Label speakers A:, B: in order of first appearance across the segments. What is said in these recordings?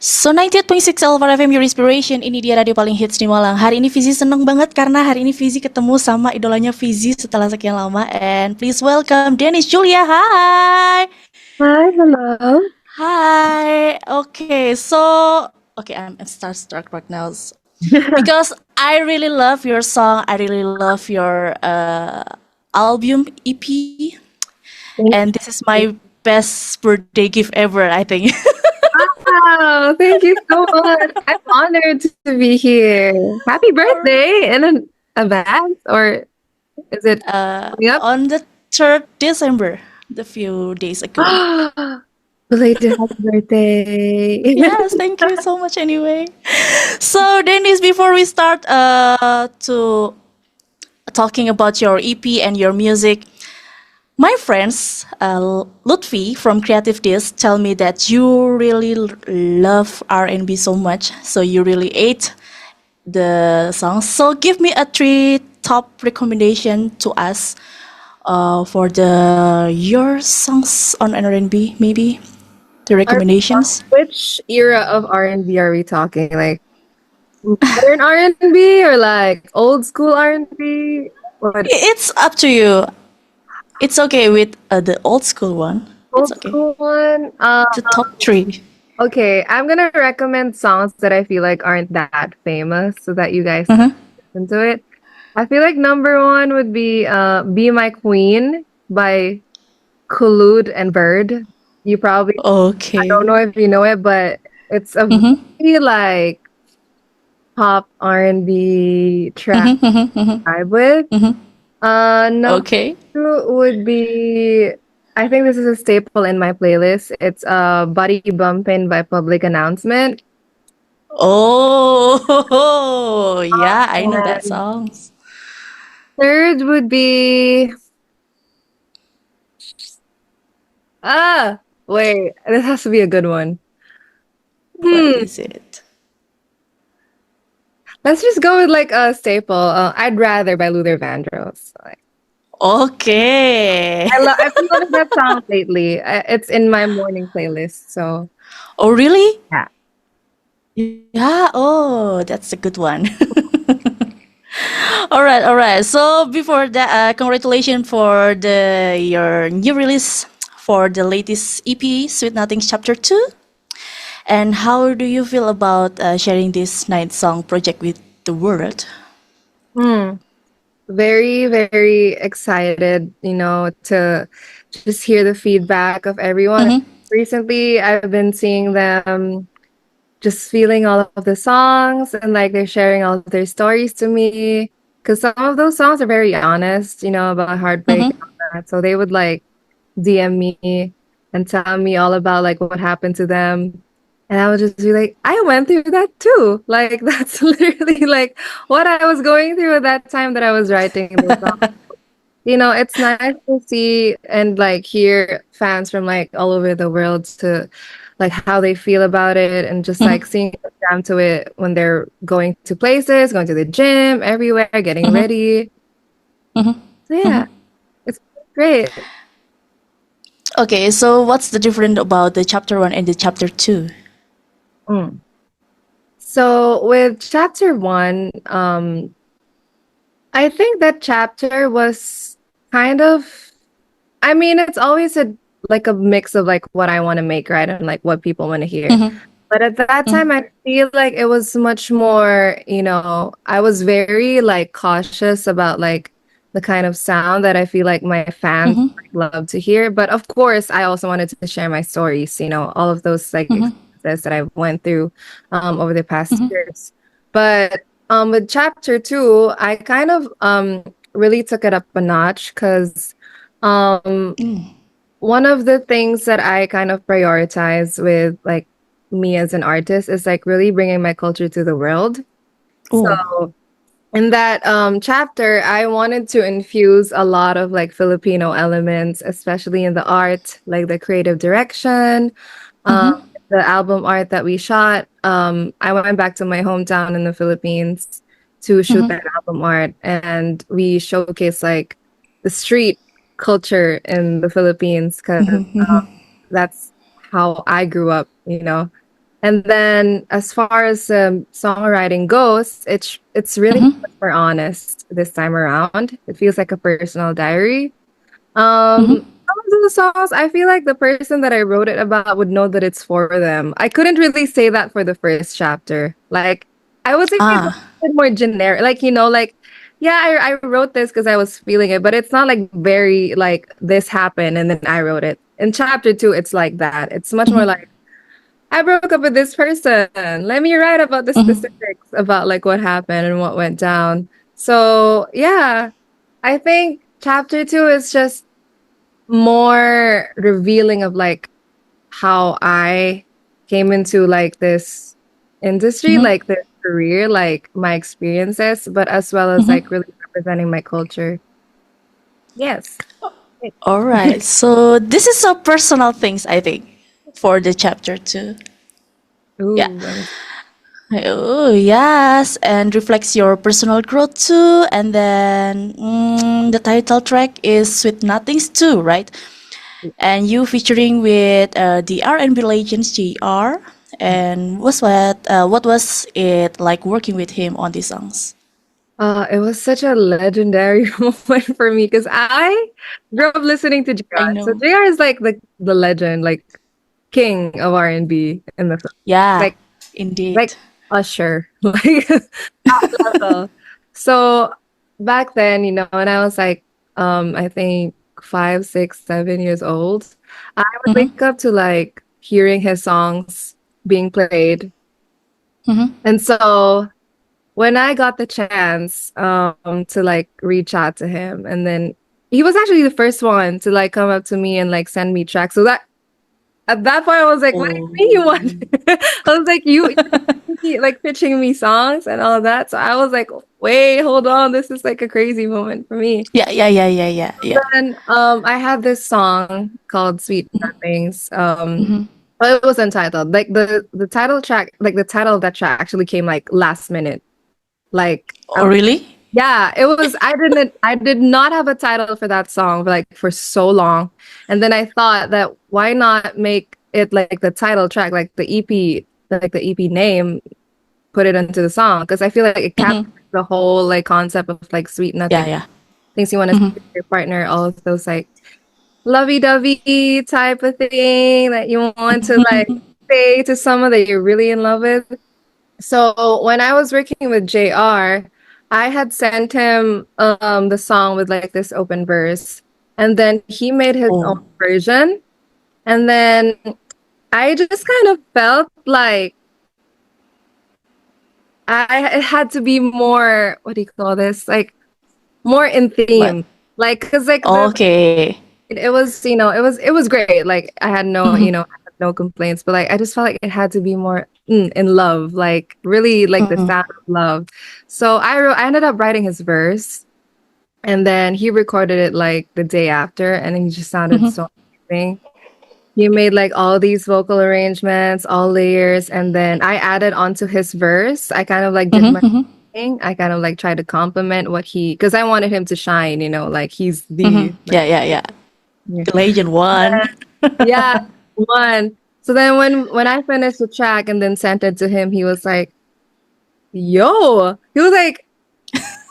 A: So 98.6 Alvar FM Your Inspiration. Ini dia radio paling hits di Malang. Hari ini Fizi seneng banget karena hari ini Fizi ketemu sama idolanya Fizi setelah sekian lama. And please welcome Denise Julia. Hi.
B: Hi, hello.
A: Hi. Okay, I'm starstruck right now because I really love your song. I really love your album EP,
B: Thank
A: and this is my best birthday gift ever, I think.
B: Wow, thank you so much. I'm honored to be here. Happy birthday in advance, or is it coming up?
A: On the 3rd December, the few days ago.
B: Belated happy birthday.
A: Yes, thank you so much anyway. So, Dennis, before we start to talking about your EP and your music, my friends, Lutfi from Creative Disc, tell me that you really love R&B so much, so you really ate the songs. So give me a 3 top recommendation to us for the your songs on R&B, maybe the recommendations.
B: Which era of R&B are we talking? Like modern R&B or like old school R&B? What
A: It's up to you. It's okay with the old school one. It's
B: old
A: okay.
B: school one?
A: The top 3.
B: Okay, I'm gonna recommend songs that I feel like aren't that famous so that you guys
A: Mhm.
B: can listen to it. I feel like number one would be My Queen by Khulud and Bird. You probably, I don't
A: Okay.
B: know if you know it, but it's a
A: Mhm.
B: very like pop R&B track
A: Mhm. Mhm. Mhm.
B: vibe with.
A: Mhm.
B: Number
A: Okay.
B: two would be, I think this is a staple in my playlist. It's Body Bumpin' by Public Announcement.
A: Oh, yeah, I know that
B: And
A: songs.
B: third would be ah wait, this has to be a good one.
A: What
B: Hmm.
A: is it?
B: Let's just go with like a staple. I'd Rather by Luther Vandross. Like,
A: Okay.
B: I've been loving that song lately. It's in my morning playlist. So
A: Oh, really?
B: yeah.
A: Yeah. Oh, that's a good one. All right, all right. So before that, congratulations for the your new release for the latest EP, Sweet Nothings Chapter 2. And how do you feel about sharing this 9 song project with the world?
B: Hmm. Very, very excited, to just hear the feedback of everyone.
A: Mm-hmm,
B: Recently, I've been seeing them just feeling all of the songs and like they're sharing all of their stories to me. Because some of those songs are very honest, about heartbreak
A: mm-hmm,
B: and all that. So they would like DM me and tell me all about like what happened to them. And I would just be like, I went through that too. Like that's literally like what I was going through at that time that I was writing those songs. It's nice to see and like hear fans from like all over the world to like how they feel about it and just like
A: mm-hmm,
B: seeing them jam to it when they're going to places, going to the gym, everywhere, getting
A: mm-hmm,
B: ready.
A: mm-hmm,
B: So
A: mm-hmm.
B: yeah, it's great.
A: Okay, so what's the difference about the chapter 1 and the chapter 2?
B: Mm. So with chapter one, I think that chapter was kind of, I mean, it's always a mix of like what I want to make, right? And like what people want to hear.
A: Mm-hmm,
B: But at that
A: mm-hmm,
B: time, I feel like it was much more, I was very like cautious about like the kind of sound that I feel like my fans
A: mm-hmm,
B: like, love to hear. But of course, I also wanted to share my stories, all of those like
A: mm-hmm,
B: experiences that I went through over the past
A: mm-hmm,
B: years. But with chapter two, I kind of really took it up a notch because um
A: mm.
B: one of the things that I kind of prioritize with like me as an artist is like really bringing my culture to the world.
A: Oh.
B: So in that chapter, I wanted to infuse a lot of like Filipino elements, especially in the art, like the creative direction, um,
A: Mm-hmm,
B: the album art that we shot. I went back to my hometown in the Philippines to shoot
A: mm-hmm,
B: that album art, and we showcased like the street culture in the Philippines because
A: mm-hmm, mm-hmm,
B: that's how I grew up, And then as far as songwriting goes, it's really much more honest this time around. It feels like a personal diary.
A: Mm-hmm.
B: Some of the songs, I feel like the person that I wrote it about would know that it's for them. I couldn't really say that for the first chapter. Like, I would say it's a
A: Ah.
B: bit more generic. Like, like, yeah, I wrote this because I was feeling it, but it's not like very like this happened and then I wrote it. In chapter two, it's like that. It's much more
A: Mm-hmm.
B: like I broke up with this person. Let me write about the
A: Mm-hmm.
B: specifics about like what happened and what went down. So yeah, I think chapter two is just more revealing of like how I came into like this industry,
A: Mm-hmm.
B: like this career, like my experiences, but as well as
A: Mm-hmm.
B: like really representing my culture. Yes.
A: All right. So this is so personal things, I think, for the chapter two. Yeah.
B: Ooh, let me see.
A: Oh, yes, and reflects your personal growth too. And then the title track is Sweet Nothings too, right? And you featuring with the R&B legend JR. And what was it like working with him on these songs?
B: It was such a legendary moment for me because I grew up listening to
A: I
B: JR. So
A: know.
B: JR is like the legend, like king of R&B in the
A: Yeah,
B: like
A: indeed.
B: like Usher, like that level. So back then, when I was like, I think 5, 6, 7 years old, I would
A: Mm-hmm.
B: wake up to like hearing his songs being played.
A: Mm-hmm.
B: And so when I got the chance to like reach out to him, and then he was actually the first one to like come up to me and like send me tracks. So that at that point I was like, what do you
A: Oh.
B: mean you want? I was like, like pitching me songs and all that. So I was like, wait, hold on, this is like a crazy moment for me.
A: Yeah, yeah, yeah, yeah, yeah, yeah.
B: Then I had this song called Sweet Nothings.
A: Mm-hmm.
B: Well, it was untitled. Like the title track, like the title of that track actually came like last minute. Like I
A: Oh, really?
B: yeah, it was. I did not have a title for that song like for so long, and then I thought that why not make it like the title track, like the EP, like the EP name, put it into the song because I feel like it captures
A: Mm-hmm.
B: the whole like concept of like sweet
A: Yeah,
B: nothing,
A: yeah.
B: things you want to say
A: Mm-hmm.
B: to your partner, all of those like lovey-dovey type of thing that you want to like say to someone that you're really in love with. So when I was working with JR, I had sent him the song with like this open verse, and then he made his own
A: Oh.
B: version. And then I just kind of felt like it had to be more, what do you call this? Like more in
A: What?
B: theme. Like cuz like the
A: Okay.
B: it was, it was great. Like I had no,
A: Mm-hmm.
B: I had no complaints, but like I just felt like it had to be more in love, like really like the
A: Mm-hmm.
B: sound of love. So I ended up writing his verse, and then he recorded it like the day after, and he just sounded
A: Mm-hmm.
B: so amazing. He made like all these vocal arrangements, all layers, and then I added onto his verse. I kind of like did my
A: Mm-hmm.
B: thing. I kind of like tried to compliment what because I wanted him to shine, like he's
A: Mm-hmm.
B: the like
A: Yeah, yeah, yeah.
B: yeah.
A: The Legend one.
B: Yeah, one. So then when I finished the track and then sent it to him, he was like, "Yo," he was like,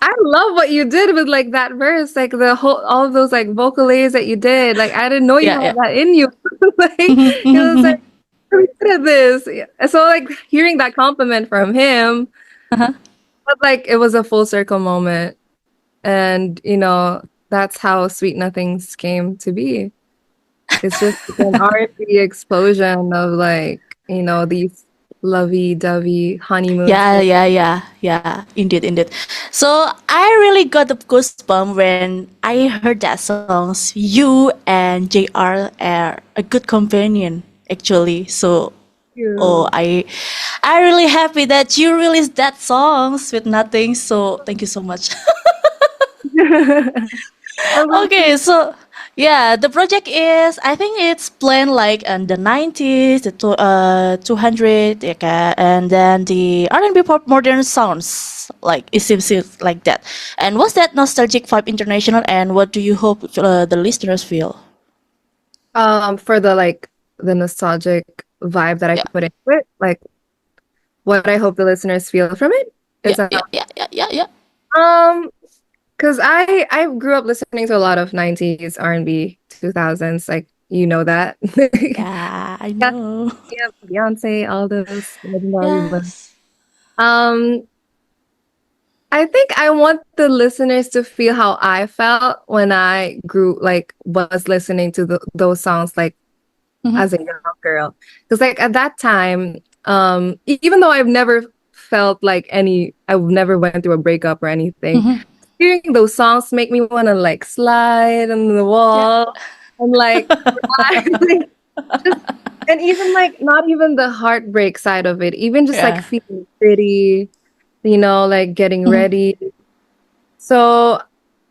B: "I love what you did with like that verse, like the whole all of those like vocal layers that you did. Like I didn't know you
A: Yeah,
B: had
A: yeah.
B: that in you." Like
A: Mm-hmm.
B: he was like,
A: Mm-hmm.
B: "You're good at this." Yeah. So like hearing that compliment from him,
A: Uh-huh.
B: felt like it was a full circle moment, and that's how Sweet Nothings came to be. It's just an R&B explosion of like, these lovey-dovey honeymoon
A: Yeah,
B: stories.
A: yeah, yeah, yeah. Indeed, indeed. So I really got the goosebump when I heard that songs. You and JR are a good companion, actually. So, oh,
B: You.
A: I really happy that you released that songs with nothing. So thank you so much.
B: How about
A: Okay, so yeah, the project is I think it's planned like in the 90s, the 200, okay, and then the R&B pop modern sounds like it seems like that. And what's that nostalgic vibe international? And what do you hope the listeners feel?
B: for the like the nostalgic? vibe that I
A: Yeah.
B: put into it, like what I hope the listeners feel from it. Is
A: Yeah.
B: that
A: Yeah. Yeah. Yeah. Yeah. Yeah.
B: um because I grew up listening to a lot of 90s R&B, 2000s, like you know that.
A: Yeah. I
B: Yeah,
A: know.
B: yeah, Beyonce, all those legendary ones.
A: Yes.
B: Um, I think I want the listeners to feel how I felt when I grew, like, was listening to those songs, like,
A: Mm-hmm.
B: as a young girl. Because, like, at that time, even though I've never felt like I've never went through a breakup or anything,
A: Mm-hmm.
B: hearing those songs make me want to, like, slide on the
A: Yeah.
B: wall and, like, cry. Just, and even, like, not even the heartbreak side of it, even just, like,
A: Yeah.
B: feeling pretty, like, getting
A: Mm-hmm.
B: ready. So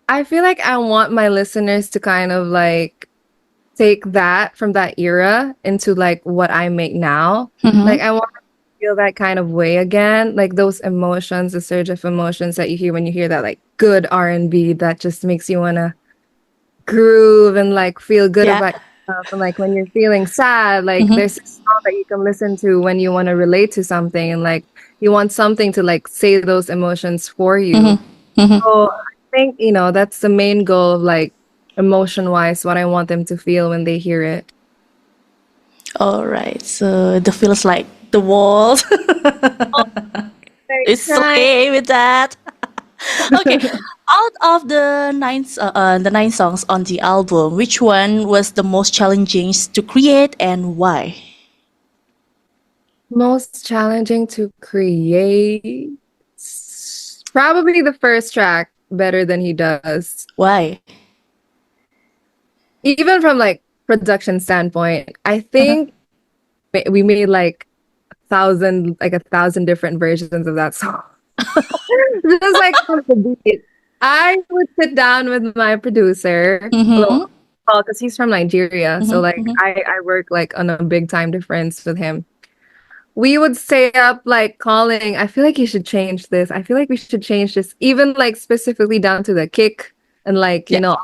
B: I feel like I want my listeners to kind of like take that from that era into like what I make now. Like
A: Mm-hmm.
B: I want to feel that kind of way again, like those emotions, the surge of emotions that you hear when you hear that like good R&B that just makes you want to groove and like feel good
A: Yeah.
B: about yourself. And like when you're feeling sad, like
A: Mm-hmm.
B: there's a song that you can listen to when you want to relate to something and like you want something to like say those emotions for you.
A: Mm-hmm. Mm-hmm.
B: So I think, that's the main goal of like emotion wise, what I want them to feel when they hear it.
A: All right. So the feels like the walls.
B: Oh, like
A: It's
B: crying.
A: okay with that. Okay. Out of the nine songs on the album, which one was the most challenging to create and why?
B: Most challenging to create. Probably the first track, Better Than He Does.
A: Why?
B: Even from like production standpoint, I
A: Uh-huh.
B: think we made like a thousand different versions of that song. Just like on the beat. I would sit down with my producer,
A: Mm-hmm.
B: because he's from Nigeria. So
A: Mm-hmm.
B: like
A: Mm-hmm.
B: I work like on a big time difference with him. We would stay up like calling, I feel like you should change this. I feel like we should change this, even like specifically down to the kick and like,
A: Yeah.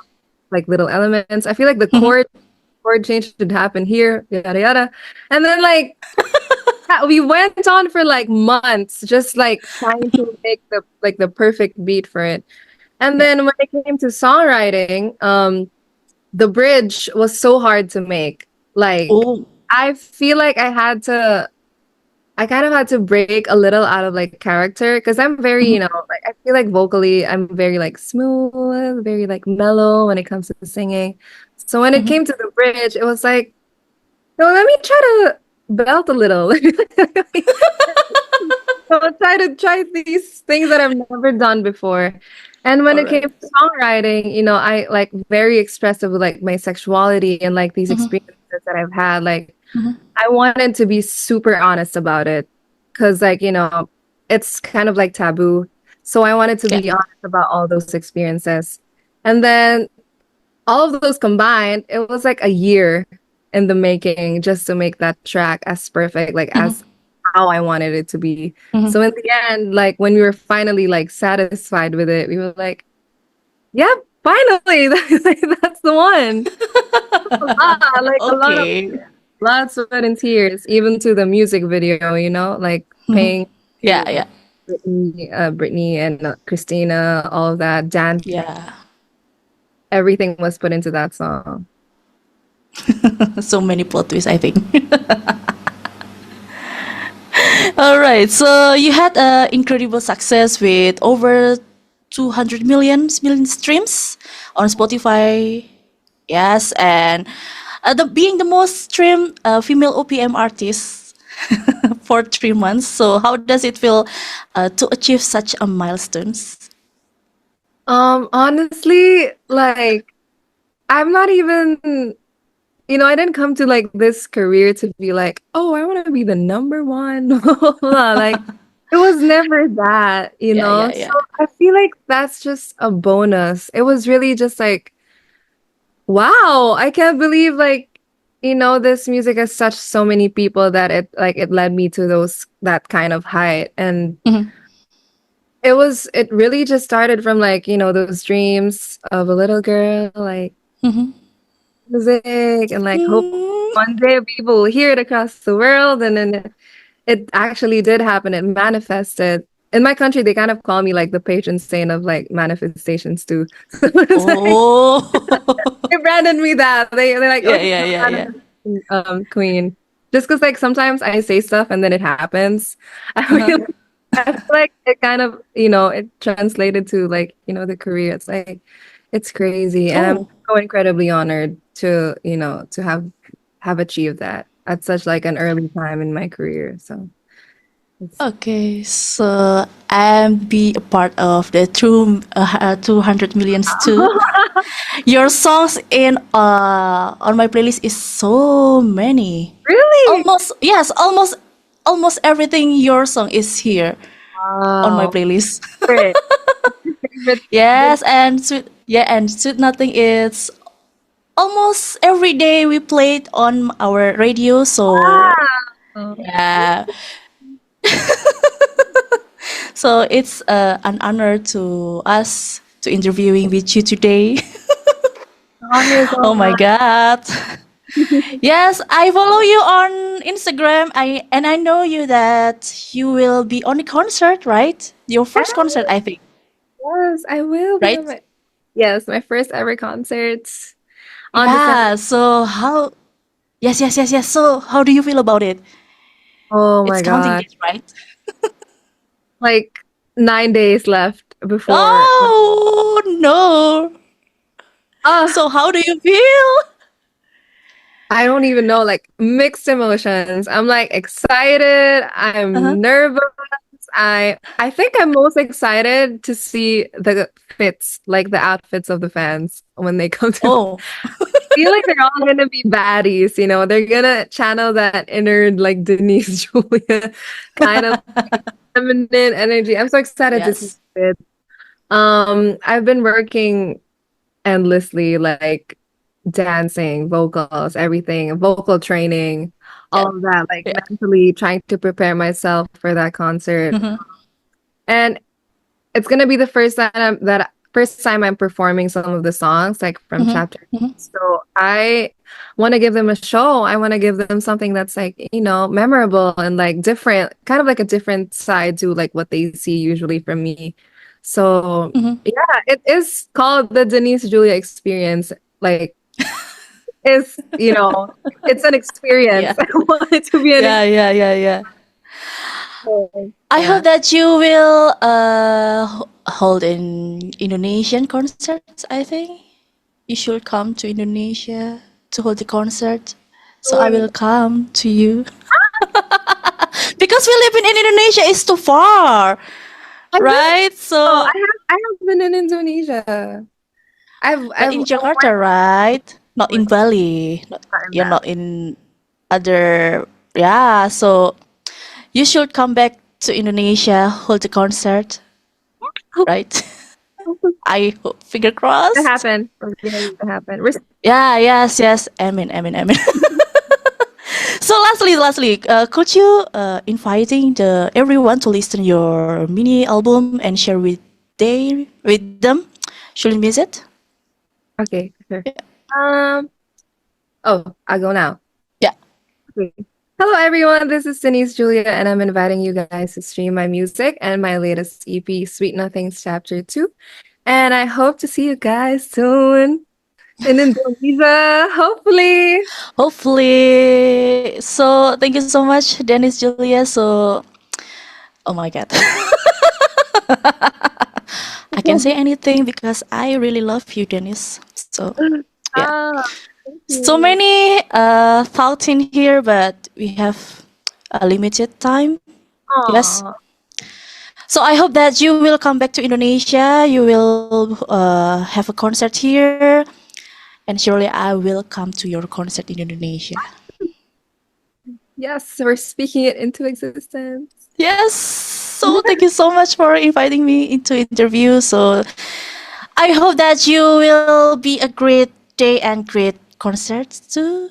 B: like little elements. I feel like the
A: Mm-hmm.
B: chord change should happen here, yada yada. And then like we went on for like months just like trying to make the perfect beat for it. And
A: Yeah.
B: then when it came to songwriting, the bridge was so hard to make. Like
A: Oh.
B: I feel like I kind of had to break a little out of like character because I'm very,
A: Mm-hmm.
B: like I feel like vocally I'm very like smooth, very like mellow when it comes to singing. So when it
A: Mm-hmm.
B: came to the bridge, it was like, no, let me try to belt a little. So I'll try these things that I've never done before. And when
A: All
B: it came
A: right.
B: to songwriting, I like very expressive with like my sexuality and like these
A: Mm-hmm.
B: experiences that I've had. Like
A: Mm-hmm.
B: I wanted to be super honest about it because like, it's kind of like taboo. So I wanted to
A: Yeah.
B: be honest about all those experiences. And then all of those combined, it was like a year in the making just to make that track as perfect, like
A: Mm-hmm.
B: as how I wanted it to be.
A: Mm-hmm.
B: So in the end, like when we were finally like satisfied with it, we were like, yep, finally, that's the one. Like a lot of
A: Okay.
B: blood, sweat, and tears, even to the music video, like
A: Mm-hmm.
B: paying
A: Yeah.
B: to
A: Yeah.
B: Brittany and Christina, all of that, Dan,
A: Yeah.
B: everything was put into that song.
A: So many plot twists, I think. All right. So you had incredible success with over 200 million streams on Spotify. Yes, and being the most streamed female OPM artist for 3 months. So how does it feel to achieve such a milestones?
B: Honestly, like I'm not even, I didn't come to like this career to be like, oh, I want to be the number one. Like it was never that,
A: Yeah, yeah,
B: So
A: yeah.
B: I feel like that's just a bonus. It was really just like, wow, I can't believe like, this music has touched so many people that it led me to that kind of height. And
A: Mhm.
B: it really just started from like, those dreams of a little girl, like
A: Mhm.
B: music and like hope. one day people will hear it across the world, and then it actually did happen. It manifested. In my country, they kind of call me like the patron saint of like manifestations too. So it's like
A: Oh.
B: they branded me that. They're like,
A: Yeah,
B: okay,
A: yeah,
B: you're
A: yeah,
B: a
A: yeah.
B: manifesting queen. Just because like sometimes I say stuff and then it happens. I
A: Uh-huh.
B: really I feel like it kind of, it translated to like, the career. It's like it's crazy. And I'm
A: Oh.
B: so incredibly honored to, to have achieved that at such like an early time in my career. So it's
A: Okay, so I'm be a part of the 200 millions too. Your songs in on my playlist is so many.
B: really
A: Almost yes, almost everything your song is here on my
B: wow.
A: playlist.
B: Favorite. Favorite.
A: Yes, and sweet nothing is almost every day we play it on our radio. So
B: Wow.
A: yeah, so it's an honor to us to interviewing with you today.
B: The honor is all
A: Oh my god.
B: mine.
A: Yes, I follow you on Instagram. I know you that you will be on a concert, right? Your first concert, I think,
B: Yes, I will be on
A: right?
B: my yes, my first ever concert on December.
A: Yeah. So how? Yes, yes, yes, yes. So how do you feel about it?
B: Oh
A: It's
B: my
A: counting
B: God.
A: days, right?
B: Like 9 days left before.
A: Oh no.
B: Ah,
A: So how do you feel?
B: I don't even know, like mixed emotions. I'm like excited,
A: Uh-huh.
B: I'm nervous. I think I'm most excited to see the fits, like the outfits of the fans when they come to
A: Oh.
B: feel like they're all gonna be baddies, they're gonna channel that inner like Denise Julia kind of feminine energy. I'm so excited to see
A: Yes.
B: it. I've been working endlessly, like dancing, vocals, everything, vocal training,
A: Yeah.
B: all of that, like
A: Yeah.
B: mentally trying to prepare myself for that concert.
A: Mm-hmm.
B: And it's gonna be the first time I'm performing some of the songs like from
A: Mm-hmm.
B: chapter.
A: Mm-hmm.
B: So I want to give them a show. I want to give them something that's like, memorable and like different, kind of like a different side to like what they see usually from me. So
A: Mm-hmm.
B: yeah, it is called the Denise Julia experience. Like it's, it's an experience.
A: Yeah.
B: I want it to be an
A: Yeah. Yeah. Yeah. Yeah.
B: experience.
A: I
B: Yeah.
A: hope that you will hold in Indonesian concerts. I think you should come to Indonesia to hold the concert. So I will come to you because we live in Indonesia. It's too far,
B: I know.
A: right? So,
B: I have been in Indonesia.
A: but
B: I've
A: in
B: went
A: Jakarta, right? Not in
B: with
A: Bali.
B: time
A: You're
B: back.
A: not in other. Yeah. So you should come back to Indonesia, hold the concert, right? I hope. Finger
B: To
A: crossed.
B: happen. We're getting it to happen.
A: Yeah, yes, yes. Amen, amen, amen. So lastly, could you inviting the everyone to listen your mini album and share with them? Shouldn't miss it.
B: Okay, sure.
A: Yeah.
B: Um, I'll go now.
A: Yeah.
B: Okay. Hello, everyone. This is Denise Julia, and I'm inviting you guys to stream my music and my latest EP, Sweet Nothings Chapter 2. And I hope to see you guys soon in Indonesia, hopefully.
A: Hopefully. So thank you so much, Dennis Julia. So oh my god. I can say anything because I really love you, Dennis. So yeah.
B: Ah, thank
A: So
B: you.
A: many thoughts in here, but we have a limited time. Yes.
B: Aw,
A: So I hope that you will come back to Indonesia. You will have a concert here, and surely I will come to your concert in Indonesia.
B: yes, we're speaking it into existence.
A: Yes. So thank you so much for inviting me into interview. So I hope that you will be a great day and great concert too.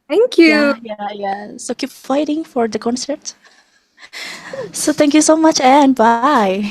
B: Thank you.
A: Yeah, yeah, yeah. So keep fighting for the concert. So thank you so much and bye.